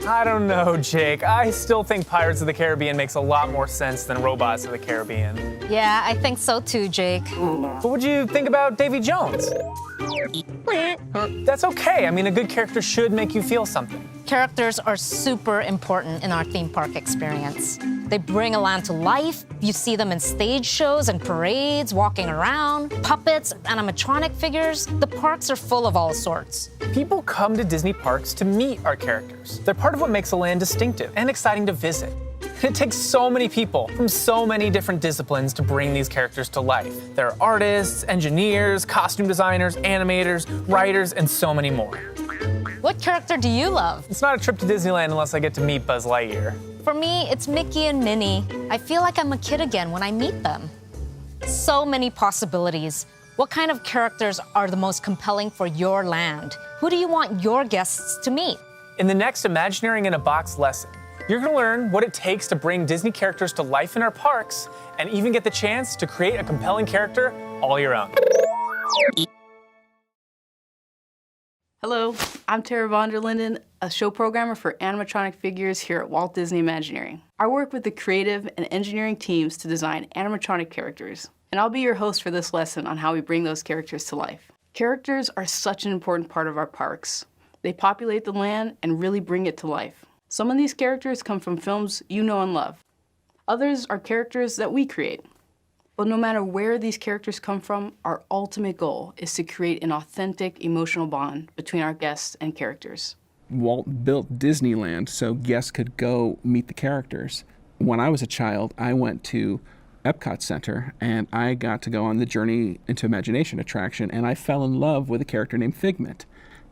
I don't know, Jake. I still think Pirates of the Caribbean makes a lot more sense than Robots of the Caribbean. Yeah, I think so too, Jake. But what'd you think about Davy Jones? That's okay. I mean, a good character should make you feel something. Characters are super important in our theme park experience. They bring a land to life. You see them in stage shows and parades, walking around, puppets, animatronic figures. The parks are full of all sorts. People come to Disney parks to meet our characters. They're part of what makes a land distinctive and exciting to visit. It takes so many people from so many different disciplines to bring these characters to life. There are artists, engineers, costume designers, animators, writers, and so many more. What character do you love? It's not a trip to Disneyland unless I get to meet Buzz Lightyear. For me, it's Mickey and Minnie. I feel like I'm a kid again when I meet them. So many possibilities. What kind of characters are the most compelling for your land? Who do you want your guests to meet? In the next Imagineering in a Box lesson, you're gonna learn what it takes to bring Disney characters to life in our parks and even get the chance to create a compelling character all your own. Hello, I'm Tara von der Linden, a show programmer for animatronic figures here at Walt Disney Imagineering. I work with the creative and engineering teams to design animatronic characters, and I'll be your host for this lesson on how we bring those characters to life. Characters are such an important part of our parks. They populate the land and really bring it to life. Some of these characters come from films you know and love. Others are characters that we create. But no matter where these characters come from, our ultimate goal is to create an authentic emotional bond between our guests and characters. Walt built Disneyland so guests could go meet the characters. When I was a child, I went to Epcot Center and I got to go on the Journey into Imagination attraction, and I fell in love with a character named Figment.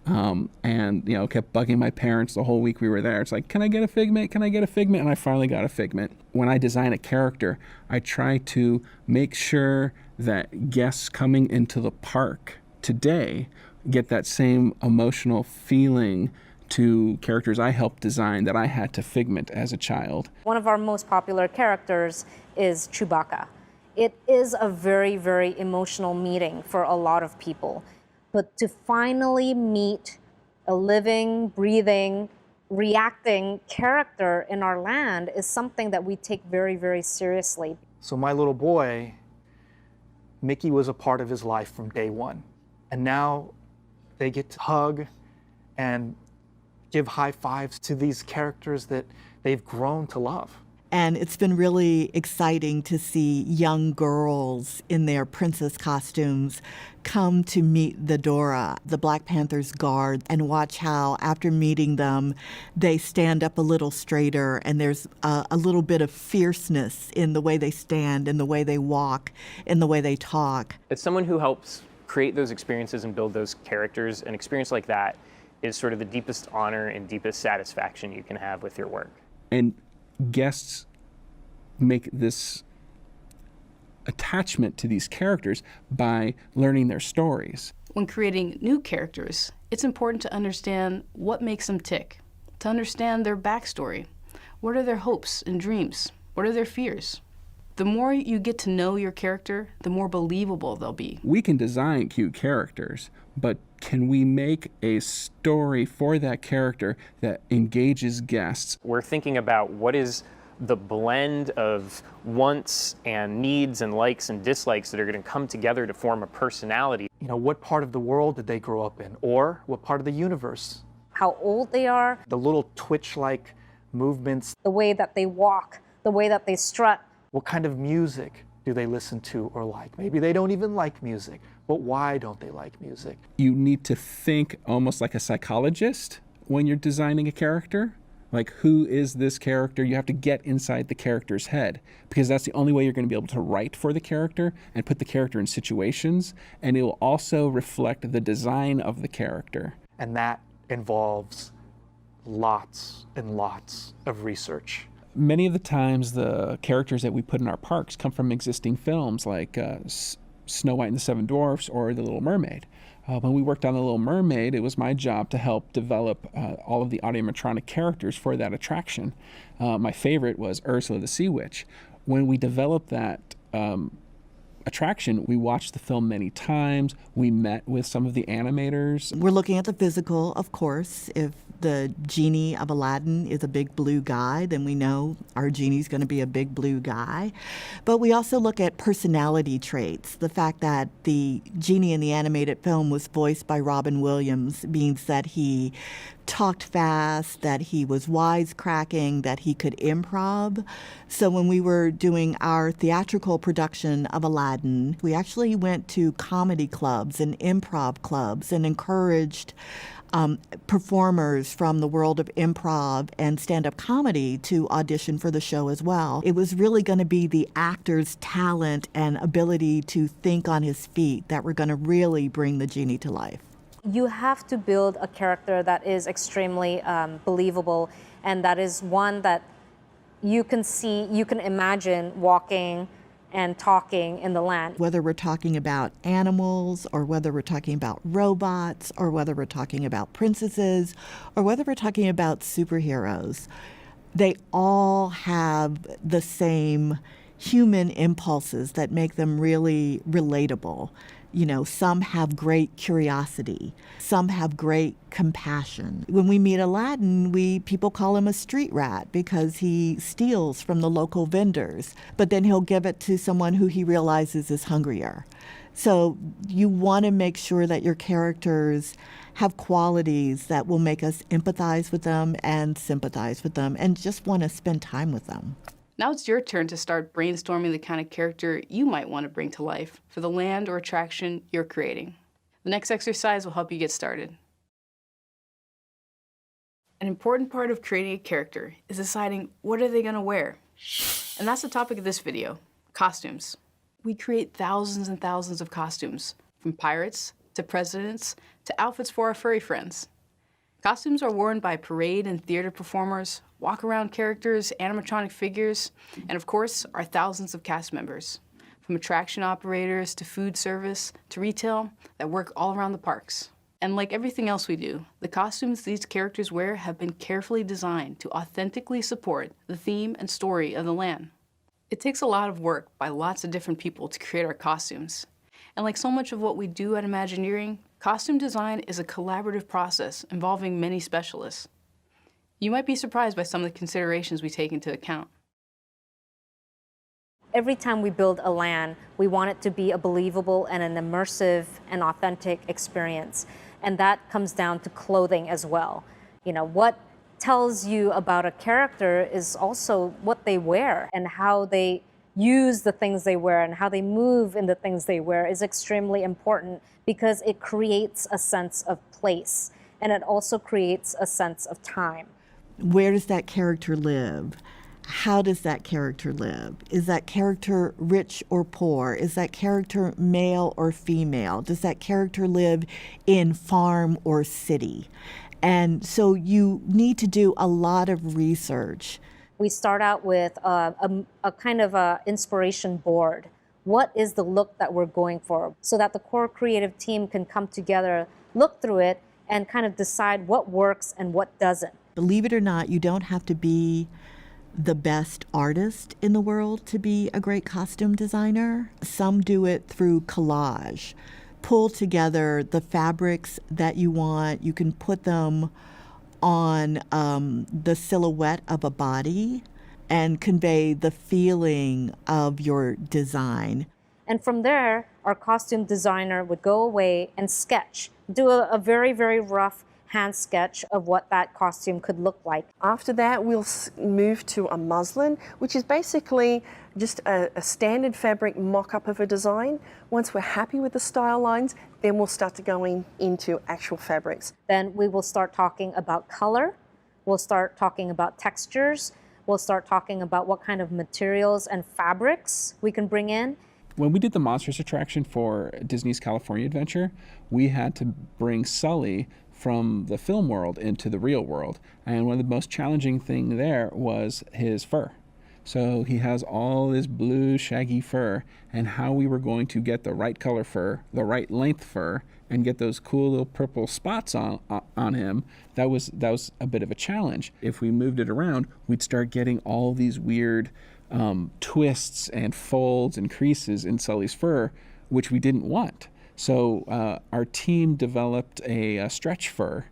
And kept bugging my parents the whole week we were there. It's like, can I get a Figment? Can I get a Figment? And I finally got a Figment. When I design a character, I try to make sure that guests coming into the park today get that same emotional feeling to characters I helped design that I had to Figment as a child. One of our most popular characters is Chewbacca. It is a very, very emotional meeting for a lot of people. But to finally meet a living, breathing, reacting character in our land is something that we take very, very seriously. So my little boy, Mickey was a part of his life from day one. And now they get to hug and give high fives to these characters that they've grown to love. And it's been really exciting to see young girls in their princess costumes come to meet the Dora, the Black Panther's guard, and watch how, after meeting them, they stand up a little straighter, and there's a little bit of fierceness in the way they stand, in the way they walk, in the way they talk. As someone who helps create those experiences and build those characters, an experience like that is sort of the deepest honor and deepest satisfaction you can have with your work. And guests make this attachment to these characters by learning their stories. When creating new characters, it's important to understand what makes them tick, to understand their backstory. What are their hopes and dreams? What are their fears? The more you get to know your character, the more believable they'll be. We can design cute characters, but can we make a story for that character that engages guests? We're thinking about what is the blend of wants and needs and likes and dislikes that are going to come together to form a personality. What part of the world did they grow up in? Or what part of the universe? How old they are. The little twitch-like movements. The way that they walk, the way that they strut. What kind of music do they listen to or like? Maybe they don't even like music, but why don't they like music? You need to think almost like a psychologist when you're designing a character. Like, who is this character? You have to get inside the character's head, because that's the only way you're going to be able to write for the character and put the character in situations, and it will also reflect the design of the character. And that involves lots and lots of research. Many of the times the characters that we put in our parks come from existing films like Snow White and the Seven Dwarfs or The Little Mermaid. When we worked on The Little Mermaid, it was my job to help develop all of the animatronic characters for that attraction. My favorite was Ursula the Sea Witch. When we developed that attraction, we watched the film many times. We met with some of the animators. We're looking at the physical, of course. If the genie of Aladdin is a big blue guy, then we know our genie's going to be a big blue guy. But we also look at personality traits. The fact that the genie in the animated film was voiced by Robin Williams means that he talked fast, that he was wisecracking, that he could improv. So when we were doing our theatrical production of Aladdin, we actually went to comedy clubs and improv clubs and encouraged performers from the world of improv and stand-up comedy to audition for the show as well. It was really going to be the actor's talent and ability to think on his feet that were going to really bring the genie to life. You have to build a character that is extremely believable, and that is one that you can see, you can imagine walking and talking in the land. Whether we're talking about animals, or whether we're talking about robots, or whether we're talking about princesses, or whether we're talking about superheroes, they all have the same human impulses that make them really relatable. You know, some have great curiosity, some have great compassion. When we meet Aladdin, people call him a street rat because he steals from the local vendors, but then he'll give it to someone who he realizes is hungrier. So you want to make sure that your characters have qualities that will make us empathize with them and sympathize with them and just want to spend time with them. Now it's your turn to start brainstorming the kind of character you might want to bring to life for the land or attraction you're creating. The next exercise will help you get started. An important part of creating a character is deciding what are they going to wear. And that's the topic of this video, costumes. We create thousands and thousands of costumes, from pirates to presidents to outfits for our furry friends. Costumes are worn by parade and theater performers, walk-around characters, animatronic figures, and of course, our thousands of cast members, from attraction operators to food service to retail that work all around the parks. And like everything else we do, the costumes these characters wear have been carefully designed to authentically support the theme and story of the land. It takes a lot of work by lots of different people to create our costumes. And like so much of what we do at Imagineering, costume design is a collaborative process involving many specialists. You might be surprised by some of the considerations we take into account. Every time we build a land, we want it to be a believable and an immersive and authentic experience. And that comes down to clothing as well. You know, what tells you about a character is also what they wear, and how they use the things they wear and how they move in the things they wear is extremely important, because it creates a sense of place, and it also creates a sense of time. Where does that character live? How does that character live? Is that character rich or poor? Is that character male or female? Does that character live in farm or city? And so you need to do a lot of research. We start out with a kind of a inspiration board. What is the look that we're going for? So that the core creative team can come together, look through it, and kind of decide what works and what doesn't. Believe it or not, you don't have to be the best artist in the world to be a great costume designer. Some do it through collage. Pull together the fabrics that you want. You can put them on the silhouette of a body and convey the feeling of your design. And from there, our costume designer would go away and sketch, do a very, very rough hand sketch of what that costume could look like. After that, we'll move to a muslin, which is basically just a standard fabric mock-up of a design. Once we're happy with the style lines, then we'll start to go into actual fabrics. Then we will start talking about color. We'll start talking about textures. We'll start talking about what kind of materials and fabrics we can bring in. When we did the Monsters attraction for Disney's California Adventure, we had to bring Sully from the film world into the real world. And one of the most challenging things there was his fur. So he has all this blue shaggy fur, and how we were going to get the right color fur, the right length fur, and get those cool little purple spots on him, that was a bit of a challenge. If we moved it around, we'd start getting all these weird twists and folds and creases in Sully's fur, which we didn't want. So our team developed a stretch fur.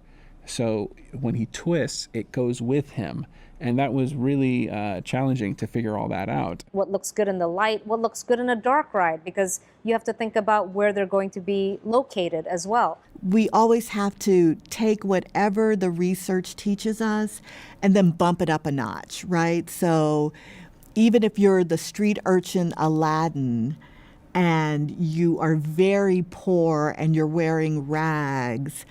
So when he twists, it goes with him. And that was really challenging to figure all that out. What looks good in the light, what looks good in a dark ride, because you have to think about where they're going to be located as well. We always have to take whatever the research teaches us and then bump it up a notch, right? So even if you're the street urchin Aladdin and you are very poor and you're wearing rags,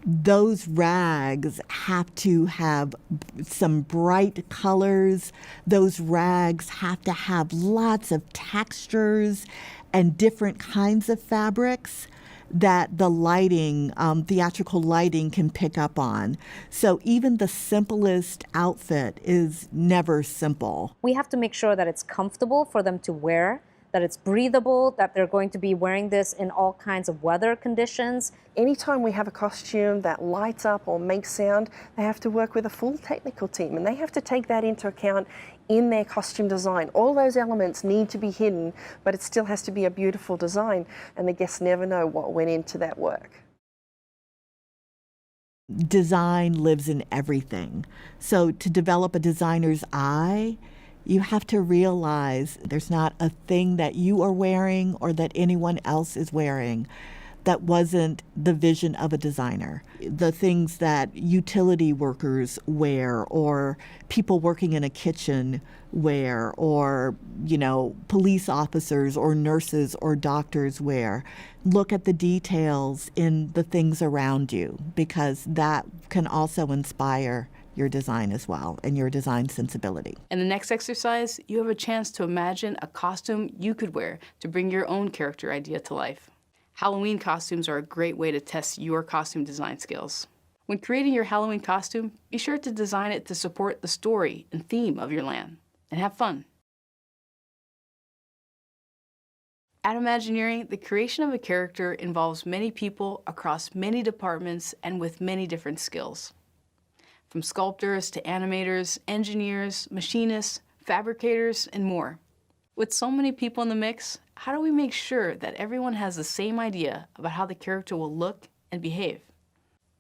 those rags have to have some bright colors. Those rags have to have lots of textures and different kinds of fabrics that the lighting, theatrical lighting can pick up on. So even the simplest outfit is never simple. We have to make sure that it's comfortable for them to wear, that it's breathable, that they're going to be wearing this in all kinds of weather conditions. Anytime we have a costume that lights up or makes sound, they have to work with a full technical team, and they have to take that into account in their costume design. All those elements need to be hidden, but it still has to be a beautiful design, and the guests never know what went into that work. Design lives in everything. So to develop a designer's eye, you have to realize there's not a thing that you are wearing or that anyone else is wearing that wasn't the vision of a designer. The things that utility workers wear, or people working in a kitchen wear, or, police officers or nurses or doctors wear. Look at the details in the things around you, because that can also inspire your design as well and your design sensibility. In the next exercise, you have a chance to imagine a costume you could wear to bring your own character idea to life. Halloween costumes are a great way to test your costume design skills. When creating your Halloween costume, be sure to design it to support the story and theme of your land, and have fun. At Imagineering, the creation of a character involves many people across many departments and with many different skills. From sculptors to animators, engineers, machinists, fabricators, and more. With so many people in the mix, how do we make sure that everyone has the same idea about how the character will look and behave?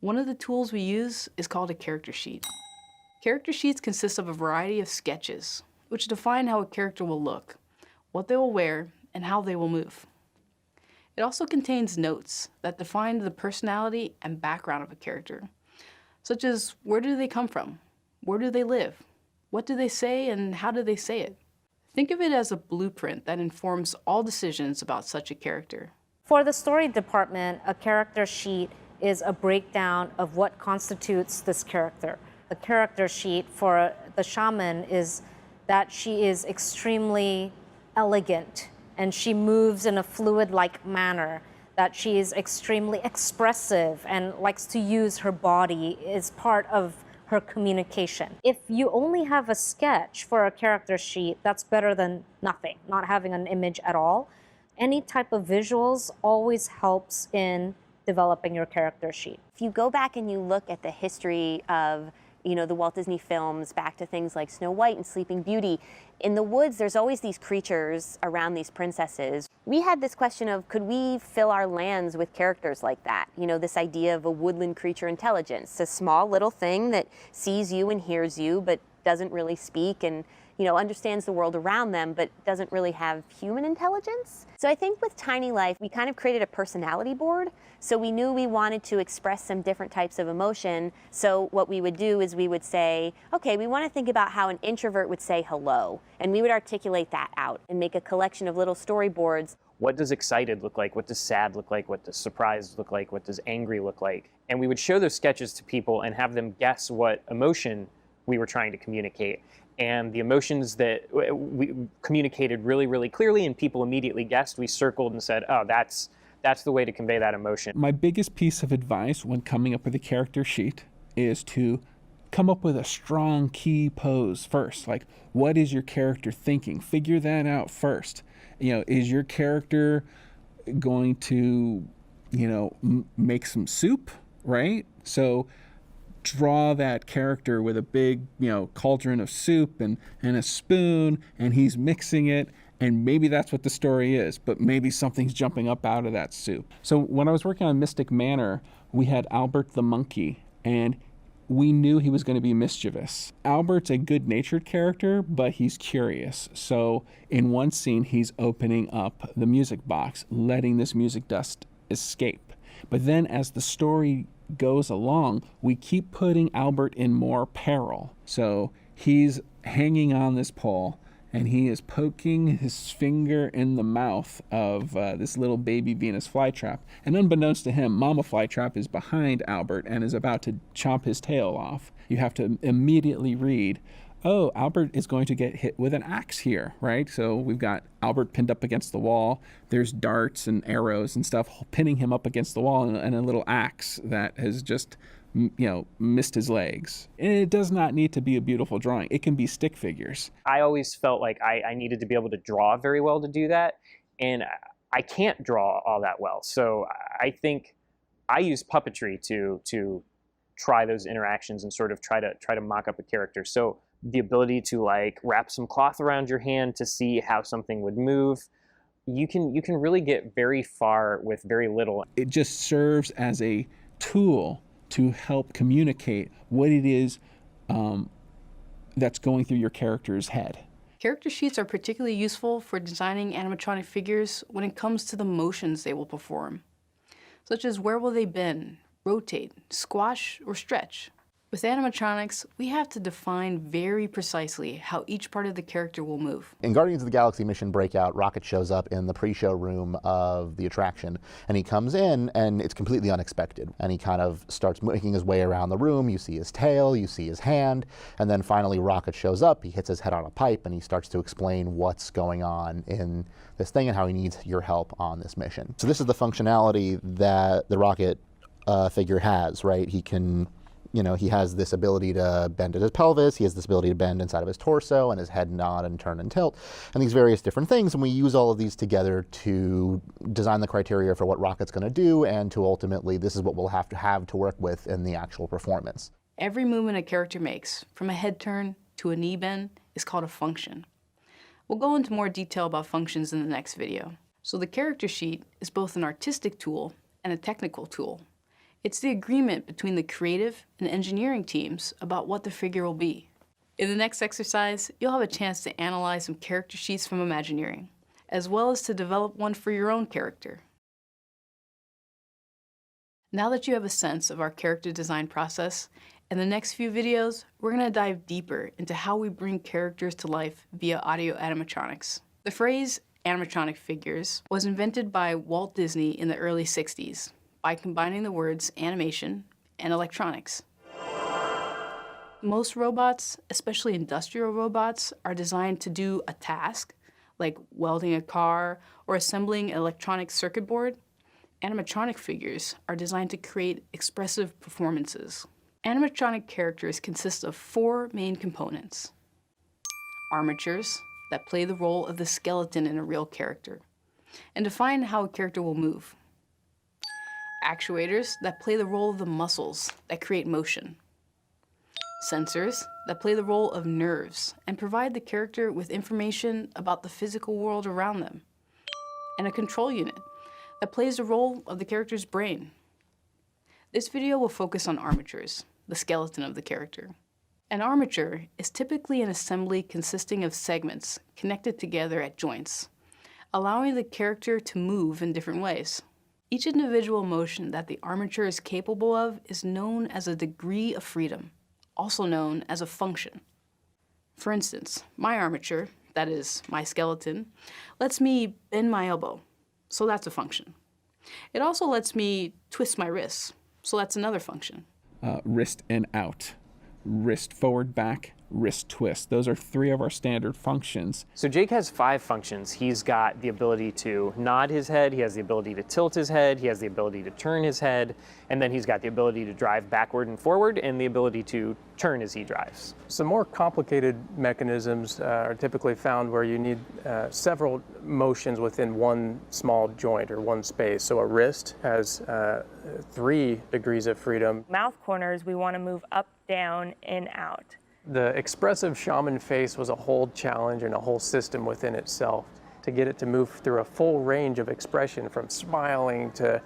One of the tools we use is called a character sheet. Character sheets consist of a variety of sketches, which define how a character will look, what they will wear, and how they will move. It also contains notes that define the personality and background of a character, such as where do they come from, where do they live, what do they say, and how do they say it. Think of it as a blueprint that informs all decisions about such a character. For the story department, a character sheet is a breakdown of what constitutes this character. The character sheet for the shaman is that she is extremely elegant and she moves in a fluid-like manner, that she is extremely expressive and likes to use her body as part of her communication. If you only have a sketch for a character sheet, that's better than nothing, not having an image at all. Any type of visuals always helps in developing your character sheet. If you go back and you look at the history of the Walt Disney films, back to things like Snow White and Sleeping Beauty, in the woods there's always these creatures around these princesses. We had this question of, could we fill our lands with characters like that? This idea of a woodland creature intelligence, a small little thing that sees you and hears you but doesn't really speak and understands the world around them but doesn't really have human intelligence. So I think with Tiny Life, we kind of created a personality board. So we knew we wanted to express some different types of emotion. So what we would do is we would say, okay, we want to think about how an introvert would say hello. And we would articulate that out and make a collection of little storyboards. What does excited look like? What does sad look like? What does surprised look like? What does angry look like? And we would show those sketches to people and have them guess what emotion we were trying to communicate. And the emotions that we communicated really, really clearly and people immediately guessed, we circled and said, oh, that's the way to convey that emotion. My biggest piece of advice when coming up with a character sheet is to come up with a strong key pose first. Like, what is your character thinking? Figure that out first. Is your character going to, make some soup, right? So draw that character with a big, cauldron of soup and a spoon, and he's mixing it, and maybe that's what the story is, but maybe something's jumping up out of that soup. So when I was working on Mystic Manor, we had Albert the monkey, and we knew he was going to be mischievous. Albert's a good-natured character, but he's curious. So in one scene, he's opening up the music box, letting this music dust escape. But then as the story goes along, we keep putting Albert in more peril. So he's hanging on this pole, and he is poking his finger in the mouth of this little baby Venus flytrap. And unbeknownst to him, Mama Flytrap is behind Albert and is about to chomp his tail off. You have to immediately read, oh, Albert is going to get hit with an axe here, right? So we've got Albert pinned up against the wall. There's darts and arrows and stuff pinning him up against the wall, and a little axe that has just missed his legs. And it does not need to be a beautiful drawing. It can be stick figures. I always felt like I needed to be able to draw very well to do that, and I can't draw all that well. So I think I use puppetry to try those interactions and sort of try to mock up a character. So the ability to wrap some cloth around your hand to see how something would move, you can really get very far with very little. It just serves as a tool to help communicate what it is that's going through your character's head. Character sheets are particularly useful for designing animatronic figures when it comes to the motions they will perform, such as where will they bend, rotate, squash, or stretch. With animatronics, we have to define very precisely how each part of the character will move. In Guardians of the Galaxy Mission Breakout, Rocket shows up in the pre-show room of the attraction, and he comes in, and it's completely unexpected. And he kind of starts making his way around the room. You see his tail, you see his hand, and then finally Rocket shows up, he hits his head on a pipe, and he starts to explain what's going on in this thing and how he needs your help on this mission. So this is the functionality that the Rocket figure has, right? He can... he has this ability to bend at his pelvis, he has this ability to bend inside of his torso, and his head nod and turn and tilt, and these various different things, and we use all of these together to design the criteria for what Rocket's going to do, and to ultimately, this is what we'll have to work with in the actual performance. Every movement a character makes, from a head turn to a knee bend, is called a function. We'll go into more detail about functions in the next video. So the character sheet is both an artistic tool and a technical tool. It's the agreement between the creative and engineering teams about what the figure will be. In the next exercise, you'll have a chance to analyze some character sheets from Imagineering, as well as to develop one for your own character. Now that you have a sense of our character design process, in the next few videos, we're going to dive deeper into how we bring characters to life via audio animatronics. The phrase animatronic figures was invented by Walt Disney in the early 60s. By combining the words animation and electronics. Most robots, especially industrial robots, are designed to do a task, like welding a car or assembling an electronic circuit board. Animatronic figures are designed to create expressive performances. Animatronic characters consist of 4 main components. Armatures, that play the role of the skeleton in a real character, and define how a character will move. Actuators, that play the role of the muscles that create motion. Sensors, that play the role of nerves and provide the character with information about the physical world around them. And a control unit, that plays the role of the character's brain. This video will focus on armatures, the skeleton of the character. An armature is typically an assembly consisting of segments connected together at joints, allowing the character to move in different ways. Each individual motion that the armature is capable of is known as a degree of freedom, also known as a function. For instance, my armature, that is, my skeleton, lets me bend my elbow, so that's a function. It also lets me twist my wrists, so that's another function. Wrist in out, wrist forward, back, wrist twist. Those are 3 of our standard functions. So Jake has 5 functions. He's got the ability to nod his head, he has the ability to tilt his head, he has the ability to turn his head, and then he's got the ability to drive backward and forward and the ability to turn as he drives. Some more complicated mechanisms are typically found where you need several motions within one small joint or one space. So a wrist has 3 degrees of freedom. Mouth corners, we want to move up, down, in, out. The expressive shaman face was a whole challenge and a whole system within itself to get it to move through a full range of expression, from smiling to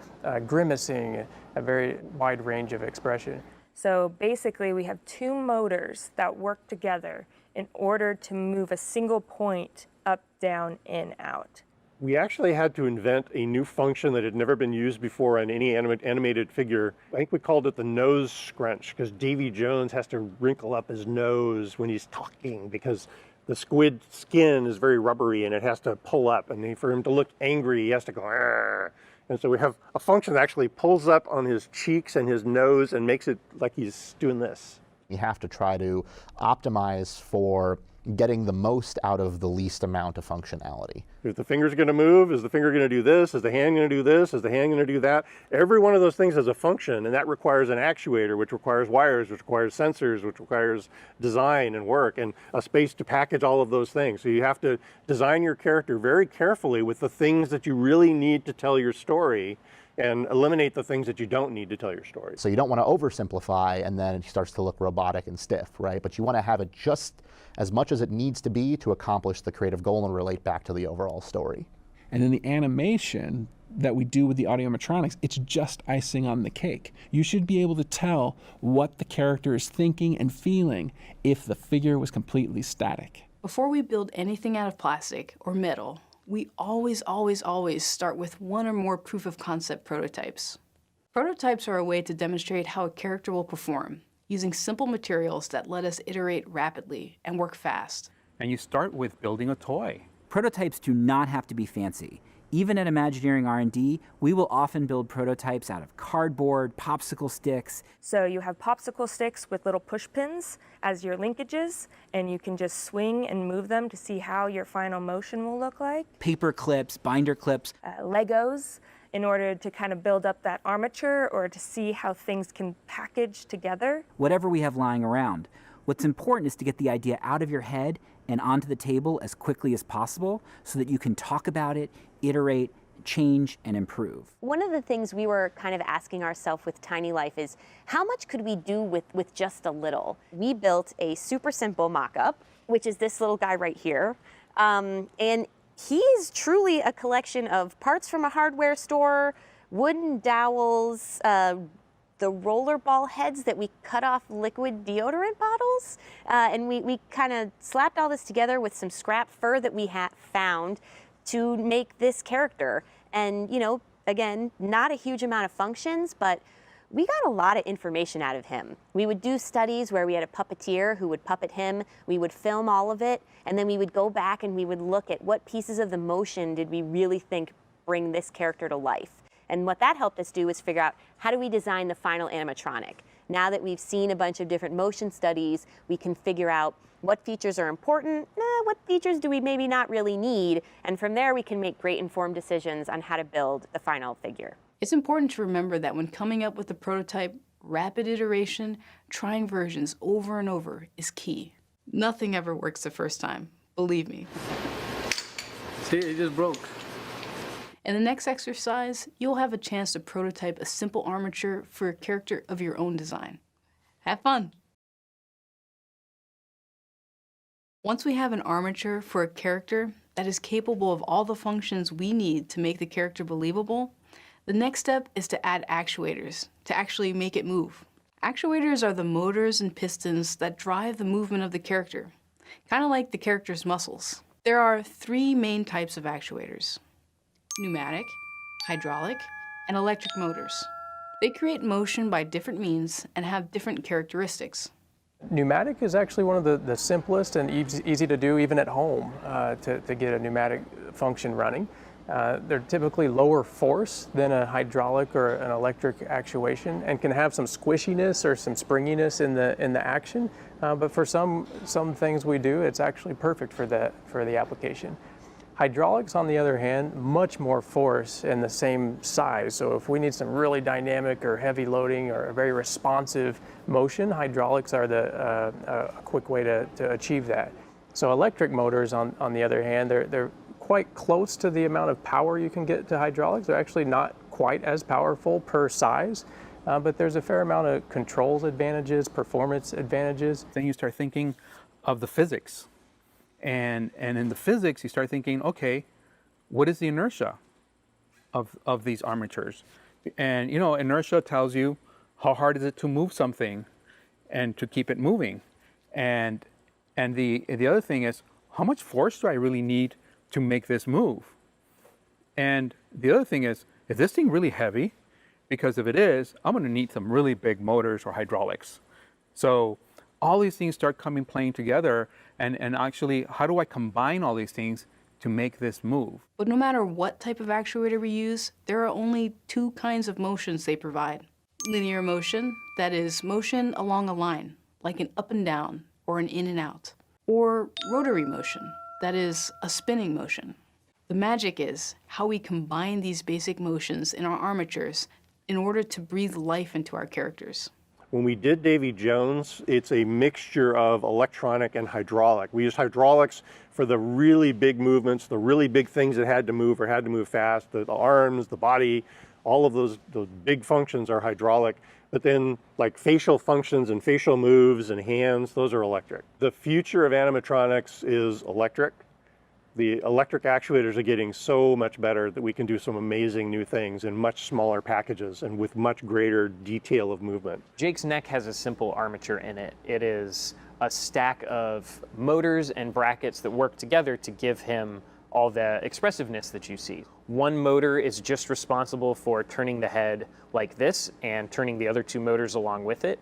grimacing, a very wide range of expression. So basically we have 2 motors that work together in order to move a single point up, down, in, out. We actually had to invent a new function that had never been used before on any animated figure. I think we called it the nose scrunch, because Davy Jones has to wrinkle up his nose when he's talking because the squid skin is very rubbery and it has to pull up. And for him to look angry, he has to go, "Arr." And so we have a function that actually pulls up on his cheeks and his nose and makes it like he's doing this. You have to try to optimize for getting the most out of the least amount of functionality. If the finger's going to move, is the finger going to do this? Is the hand going to do this? Is the hand going to do that? Every one of those things has a function, and that requires an actuator, which requires wires, which requires sensors, which requires design and work, and a space to package all of those things. So you have to design your character very carefully with the things that you really need to tell your story, and eliminate the things that you don't need to tell your story. So you don't want to oversimplify and then it starts to look robotic and stiff, right? But you want to have it just as much as it needs to be to accomplish the creative goal and relate back to the overall story. And then the animation that we do with the audiomatronics, it's just icing on the cake. You should be able to tell what the character is thinking and feeling if the figure was completely static. Before we build anything out of plastic or metal, we always start with 1 or more proof of concept prototypes. Prototypes are a way to demonstrate how a character will perform, using simple materials that let us iterate rapidly and work fast. And you start with building a toy. Prototypes do not have to be fancy. Even at Imagineering R&D, we will often build prototypes out of cardboard, popsicle sticks. So you have popsicle sticks with little push pins as your linkages, and you can just swing and move them to see how your final motion will look like. Paper clips, binder clips. Legos, in order to kind of build up that armature or to see how things can package together. Whatever we have lying around. What's important is to get the idea out of your head and onto the table as quickly as possible so that you can talk about it, iterate, change, and improve. One of the things we were kind of asking ourselves with Tiny Life is how much could we do with just a little? We built a super simple mock-up, which is this little guy right here. And he is truly a collection of parts from a hardware store, wooden dowels, the rollerball heads that we cut off liquid deodorant bottles. And we kind of slapped all this together with some scrap fur that we had found to make this character. And, you know, again, not a huge amount of functions, but we got a lot of information out of him. We would do studies where we had a puppeteer who would puppet him. We would film all of it, and then we would go back and we would look at what pieces of the motion did we really think bring this character to life. And what that helped us do is figure out, how do we design the final animatronic? Now that we've seen a bunch of different motion studies, we can figure out what features are important, what features do we maybe not really need, and from there we can make great informed decisions on how to build the final figure. It's important to remember that when coming up with a prototype, rapid iteration, trying versions over and over is key. Nothing ever works the first time, believe me. See, it just broke. In the next exercise, you'll have a chance to prototype a simple armature for a character of your own design. Have fun! Once we have an armature for a character that is capable of all the functions we need to make the character believable, the next step is to add actuators to actually make it move. Actuators are the motors and pistons that drive the movement of the character, kind of like the character's muscles. There are 3 main types of actuators: pneumatic, hydraulic, and electric motors. They create motion by different means and have different characteristics. Pneumatic is actually one of the simplest and easy to do even at home to get a pneumatic function running. They're typically lower force than a hydraulic or an electric actuation, and can have some squishiness or some springiness in the action. But for some things we do, it's actually perfect for the application. Hydraulics, on the other hand, much more force and the same size. So if we need some really dynamic or heavy loading or a very responsive motion, hydraulics are a quick way to achieve that. So electric motors, on the other hand, they're quite close to the amount of power you can get to hydraulics. They're actually not quite as powerful per size, but there's a fair amount of controls advantages, performance advantages. Then you start thinking of the physics. And in the physics, you start thinking, okay, what is the inertia of these armatures? And you know, inertia tells you how hard is it to move something and to keep it moving. And the other thing is, how much force do I really need to make this move? And the other thing is this thing really heavy? Because if it is, I'm going to need some really big motors or hydraulics. So all these things start playing together, and actually, how do I combine all these things to make this move? But no matter what type of actuator we use, there are only two kinds of motions they provide. Linear motion, that is motion along a line, like an up and down or an in and out. Or rotary motion, that is a spinning motion. The magic is how we combine these basic motions in our armatures in order to breathe life into our characters. When we did Davy Jones, it's a mixture of electronic and hydraulic. We used hydraulics for the really big movements, the really big things that had to move or had to move fast, the arms, the body, all of those big functions are hydraulic. But then like facial functions and facial moves and hands, those are electric. The future of animatronics is electric. The electric actuators are getting so much better that we can do some amazing new things in much smaller packages and with much greater detail of movement. Jake's neck has a simple armature in it. It is a stack of motors and brackets that work together to give him all the expressiveness that you see. One motor is just responsible for turning the head like this and turning the other two motors along with it.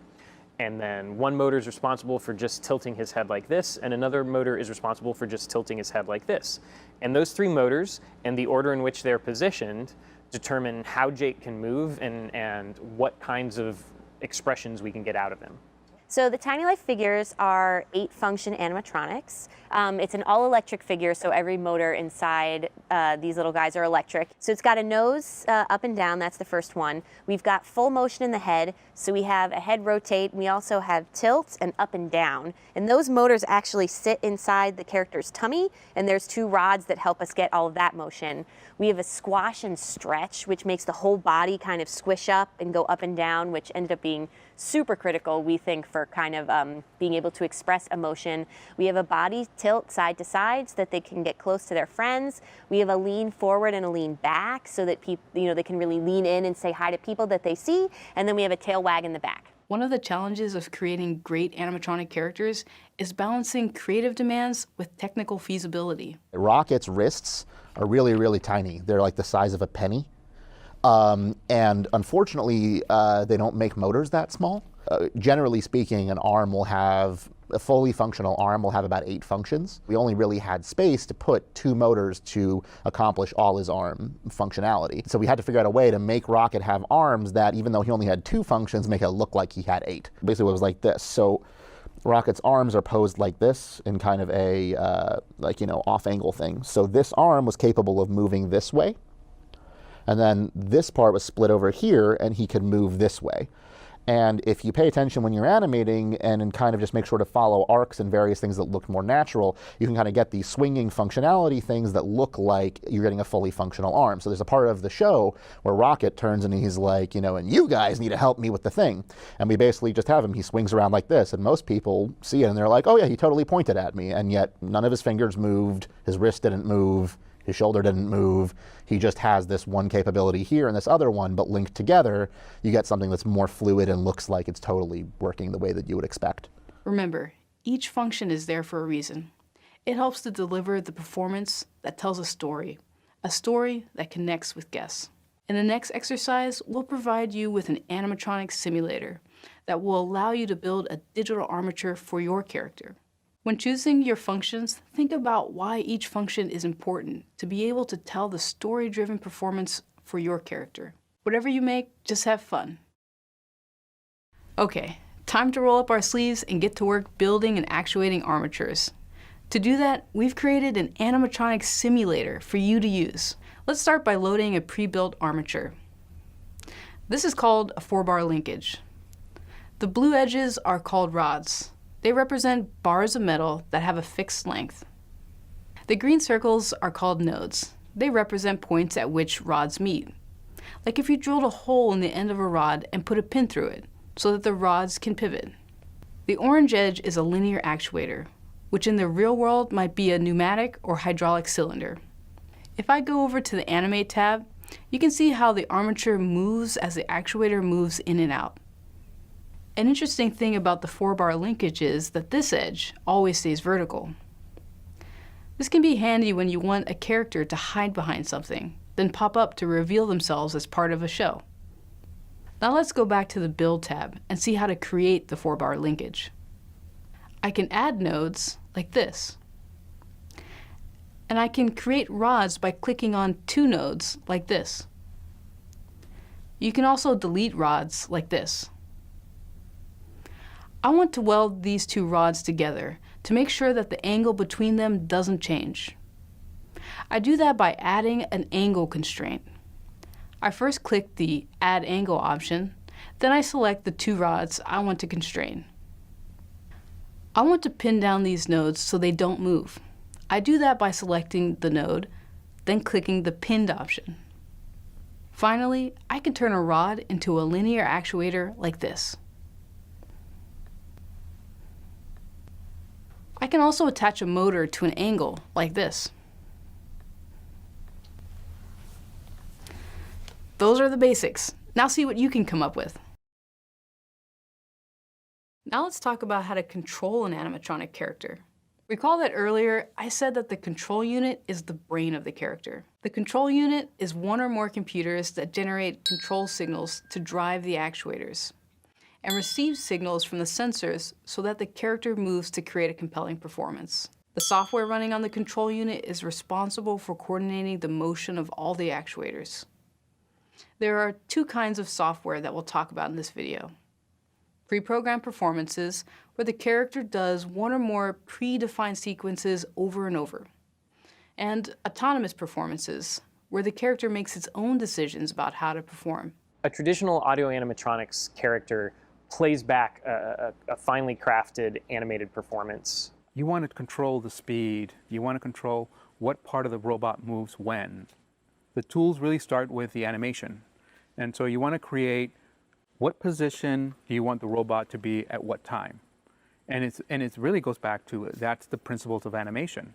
And then one motor is responsible for just tilting his head like this, and another motor is responsible for just tilting his head like this. And those three motors and the order in which they're positioned determine how Jake can move and what kinds of expressions we can get out of him. So the Tiny Life figures are 8-function animatronics. It's an all-electric figure, so every motor inside these little guys are electric. So it's got a nose up and down, that's the first one. We've got full motion in the head, so we have a head rotate. We also have tilt and up and down. And those motors actually sit inside the character's tummy, and there's 2 rods that help us get all of that motion. We have a squash and stretch, which makes the whole body kind of squish up and go up and down, which ended up being super critical, we think, for kind of being able to express emotion. We have a body tilt side to side so that they can get close to their friends. We have a lean forward and a lean back so that people, they can really lean in and say hi to people that they see. And then we have a tail wag in the back. One of the challenges of creating great animatronic characters is balancing creative demands with technical feasibility. Rocket's wrists are really, really tiny. They're like the size of a penny. And unfortunately, they don't make motors that small. Generally speaking, a fully functional arm will have about 8 functions. We only really had space to put 2 motors to accomplish all his arm functionality. So we had to figure out a way to make Rocket have arms that, even though he only had 2 functions, make it look like he had 8. Basically it was like this. So Rocket's arms are posed like this in kind of a, off-angle thing. So this arm was capable of moving this way. And then this part was split over here, and he could move this way. And if you pay attention when you're animating and kind of just make sure to follow arcs and various things that look more natural, you can kind of get these swinging functionality things that look like you're getting a fully functional arm. So there's a part of the show where Rocket turns and he's like, and you guys need to help me with the thing. And we basically just have him, he swings around like this, and most people see it and they're like, oh yeah, he totally pointed at me. And yet none of his fingers moved, his wrist didn't move, his shoulder didn't move. He just has this one capability here and this other one, but linked together, you get something that's more fluid and looks like it's totally working the way that you would expect. Remember, each function is there for a reason. It helps to deliver the performance that tells a story that connects with guests. In the next exercise, we'll provide you with an animatronics simulator that will allow you to build a digital armature for your character. When choosing your functions, think about why each function is important to be able to tell the story-driven performance for your character. Whatever you make, just have fun. Okay, time to roll up our sleeves and get to work building and actuating armatures. To do that, we've created an animatronics simulator for you to use. Let's start by loading a pre-built armature. This is called a 4-bar linkage. The blue edges are called rods. They represent bars of metal that have a fixed length. The green circles are called nodes. They represent points at which rods meet. Like if you drilled a hole in the end of a rod and put a pin through it, so that the rods can pivot. The orange edge is a linear actuator, which in the real world might be a pneumatic or hydraulic cylinder. If I go over to the Animate tab, you can see how the armature moves as the actuator moves in and out. An interesting thing about the 4-bar linkage is that this edge always stays vertical. This can be handy when you want a character to hide behind something, then pop up to reveal themselves as part of a show. Now let's go back to the Build tab and see how to create the 4-bar linkage. I can add nodes like this. And I can create rods by clicking on 2 nodes like this. You can also delete rods like this. I want to weld these 2 rods together to make sure that the angle between them doesn't change. I do that by adding an angle constraint. I first click the Add Angle option, then I select the 2 rods I want to constrain. I want to pin down these nodes so they don't move. I do that by selecting the node, then clicking the Pinned option. Finally, I can turn a rod into a linear actuator like this. I can also attach a motor to an angle like this. Those are the basics. Now see what you can come up with. Now let's talk about how to control an animatronic character. Recall that earlier I said that the control unit is the brain of the character. The control unit is 1 or more computers that generate control signals to drive the actuators and receive signals from the sensors so that the character moves to create a compelling performance. The software running on the control unit is responsible for coordinating the motion of all the actuators. There are 2 kinds of software that we'll talk about in this video. Pre-programmed performances, where the character does 1 or more predefined sequences over and over. And autonomous performances, where the character makes its own decisions about how to perform. A traditional audio animatronics character plays back a finely crafted animated performance. You want to control the speed. You want to control what part of the robot moves when. The tools really start with the animation. And so you want to create what position do you want the robot to be at what time. And it really goes back to that's the principles of animation.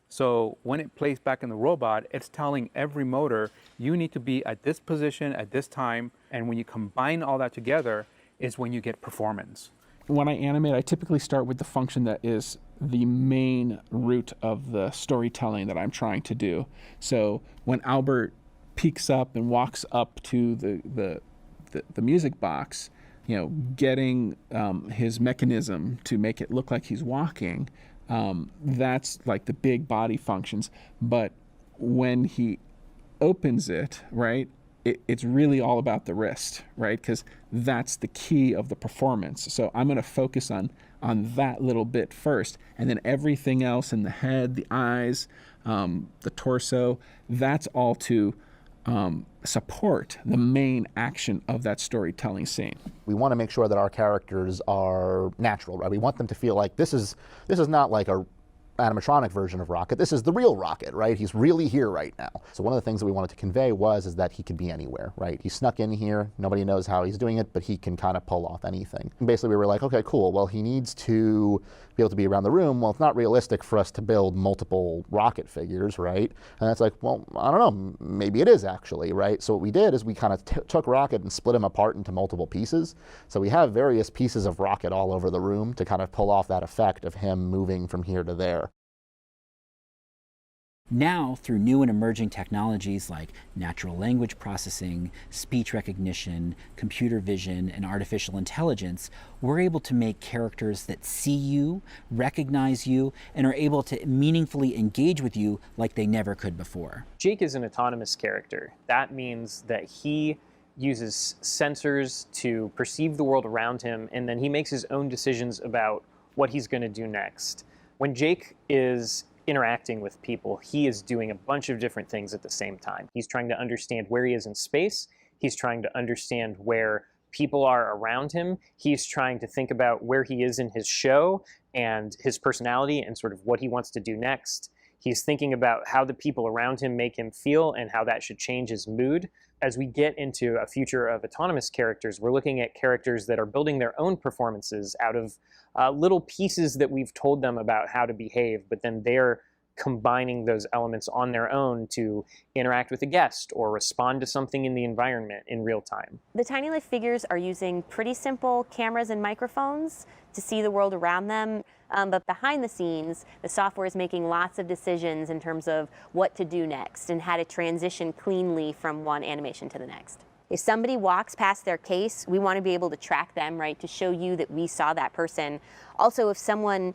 So when it plays back in the robot, it's telling every motor, you need to be at this position at this time. And when you combine all that together is when you get performance. When I animate, I typically start with the function that is the main root of the storytelling that I'm trying to do. So when Albert peeks up and walks up to the music box, getting his mechanism to make it look like he's walking, that's like the big body functions. But when he opens it, right, it's really all about the wrist, right? Because that's the key of the performance. So I'm going to focus on that little bit first, and then everything else in the head, the eyes, the torso, that's all to support the main action of that storytelling scene. We want to make sure that our characters are natural, right? We want them to feel like this is not like a animatronic version of Rocket. This is the real Rocket, right? He's really here right now. So one of the things that we wanted to convey is that he could be anywhere, right? He snuck in here. Nobody knows how he's doing it, but he can kind of pull off anything. And basically, we were like, okay, cool. Well, he needs to be able to be around the room. Well, it's not realistic for us to build multiple Rocket figures, right? And that's like, well, I don't know. Maybe it is actually, right? So what we did is we kind of took Rocket and split him apart into multiple pieces. So we have various pieces of Rocket all over the room to kind of pull off that effect of him moving from here to there. Now, through new and emerging technologies like natural language processing, speech recognition, computer vision, and artificial intelligence, we're able to make characters that see you, recognize you, and are able to meaningfully engage with you like they never could before. Jake is an autonomous character. That means that he uses sensors to perceive the world around him, and then he makes his own decisions about what he's going to do next. When Jake is interacting with people, he is doing a bunch of different things at the same time. He's trying to understand where he is in space. He's trying to understand where people are around him. He's trying to think about where he is in his show and his personality and sort of what he wants to do next. He's thinking about how the people around him make him feel and how that should change his mood. As we get into a future of autonomous characters, we're looking at characters that are building their own performances out of little pieces that we've told them about how to behave, but then they're combining those elements on their own to interact with a guest or respond to something in the environment in real time. The Tiny Life figures are using pretty simple cameras and microphones to see the world around them. But behind the scenes, the software is making lots of decisions in terms of what to do next and how to transition cleanly from one animation to the next. If somebody walks past their case, we want to be able to track them, right, to show you that we saw that person. Also, if someone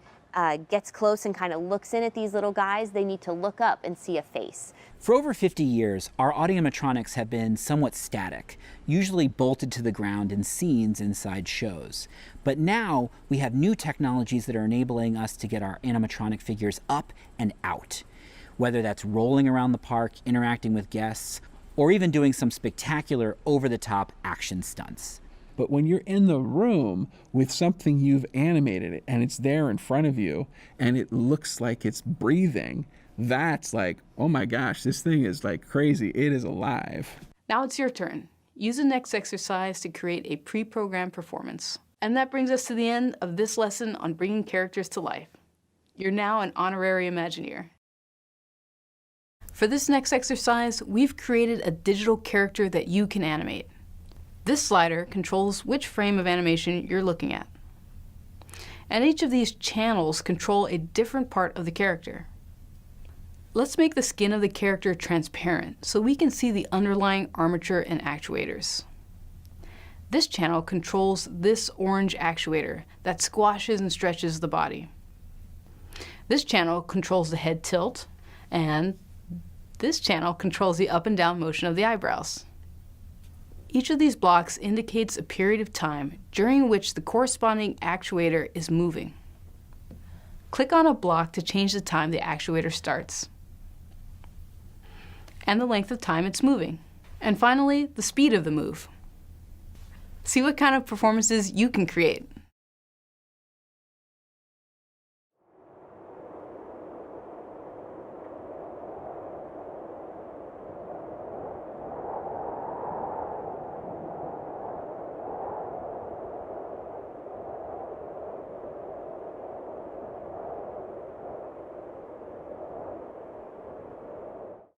gets close and kind of looks in at these little guys, they need to look up and see a face. For over 50 years, our animatronics have been somewhat static, usually bolted to the ground in scenes inside shows. But now we have new technologies that are enabling us to get our animatronic figures up and out. Whether that's rolling around the park, interacting with guests, or even doing some spectacular over-the-top action stunts. But when you're in the room with something you've animated and it's there in front of you and it looks like it's breathing, that's like, oh my gosh, this thing is like crazy. It is alive. Now it's your turn. Use the next exercise to create a pre-programmed performance. And that brings us to the end of this lesson on bringing characters to life. You're now an honorary Imagineer. For this next exercise, we've created a digital character that you can animate. This slider controls which frame of animation you're looking at. And each of these channels control a different part of the character. Let's make the skin of the character transparent so we can see the underlying armature and actuators. This channel controls this orange actuator that squashes and stretches the body. This channel controls the head tilt, and this channel controls the up and down motion of the eyebrows. Each of these blocks indicates a period of time during which the corresponding actuator is moving. Click on a block to change the time the actuator starts, and the length of time it's moving, and finally, the speed of the move. See what kind of performances you can create.